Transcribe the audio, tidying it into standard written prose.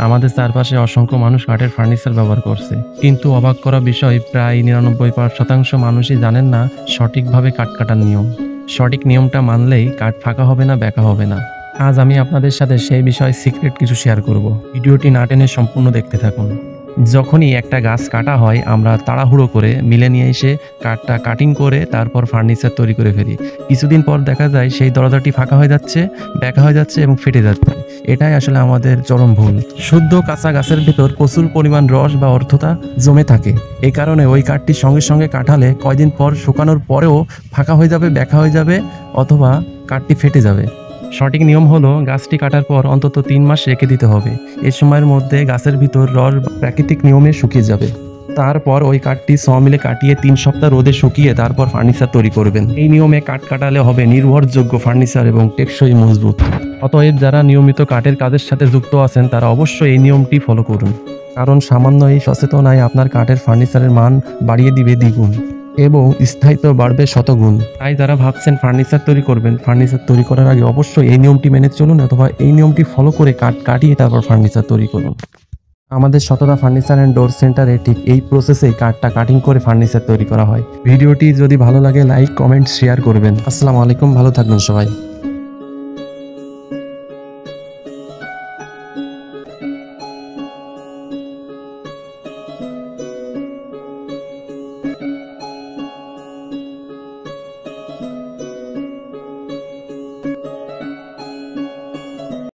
আমাদের চারপাশে অসংখ্য মানুষ কাঠের ফার্নিচার ব্যবহার করছে, কিন্তু অবাক করা বিষয় প্রায় 99% মানুষই জানেন না সঠিকভাবে কাঠ কাটার নিয়ম। সঠিক নিয়মটা মানলেই কাঠ ফাঁকা হবে না, বেঁকা হবে না। আজ আমি আপনাদের সাথে সেই বিষয়ে সিক্রেট কিছু শেয়ার করব। ভিডিওটি না টেনে সম্পূর্ণ দেখতে থাকুন। যখনই একটা গাছ কাটা হয় আমরা তাড়াহুড়ো করে মিলে নিয়ে এসে কাঠটা কাটিং করে তারপর ফার্নিচার তৈরি করে ফেলি। কিছুদিন পর দেখা যায় সেই দরজাটি ফাঁকা হয়ে যাচ্ছে, বেঁকা হয়ে যাচ্ছে এবং ফেটে যাচ্ছে। এটাই আসলে আমাদের চরম ভুল। শুদ্ধ কাঁচা গাছের ভেতর প্রচুর পরিমাণ রস বা অর্ধতা জমে থাকে। এই কারণে ওই কাঠটি সঙ্গে সঙ্গে কাটালে কয়দিন পর শুকানোর পরেও ফাঁকা হয়ে যাবে, বেঁকা হয়ে যাবে অথবা কাঠটি ফেটে যাবে। সঠিক নিয়ম হলো গাছটি কাটার পর অন্তত 3 মাস রেখে দিতে হবে। এই সময়ের মধ্যে গাছের ভিতর রস প্রাকৃতিক নিয়মে শুকিয়ে যাবে। তারপর ওই কাঠটি মিলে কাটিয়ে 3 সপ্তাহ রোদে শুকিয়ে তারপর ফার্নিচার তৈরি করবেন। এই নিয়মে কাঠ কাটালে হবে নির্ভরযোগ্য ফার্নিচার এবং টেকসই মজবুত। অতএব যারা নিয়মিত কাঠের কাজের সাথে যুক্ত আছেন তারা অবশ্যই এই নিয়মটি ফলো করুন, কারণ সামান্য এই সচেতনায় আপনার কাঠের ফার্নিচারের মান বাড়িয়ে দিবে দ্বিগুণ এবং স্থায়িত্ব বাড়বে শতগুণ। তাই যারা ভাবছেন ফার্নিচার তৈরি করবেন, ফার্নিচার তৈরি করার আগে অবশ্যই এই নিয়মটি মেনে চলুন অথবা এই নিয়মটি ফলো করে কাঠ কাটিয়ে তারপর ফার্নিচার তৈরি করুন। আমাদের শতদা ফার্নিচার অ্যান্ড ডোর সেন্টারে ঠিক এই প্রসেসে কাঠটা কাটিং করে ফার্নিচার তৈরি করা হয়। ভিডিওটি যদি ভালো লাগে লাইক, কমেন্ট, শেয়ার করবেন। আসসালামু আলাইকুম, ভালো থাকবেন সবাই।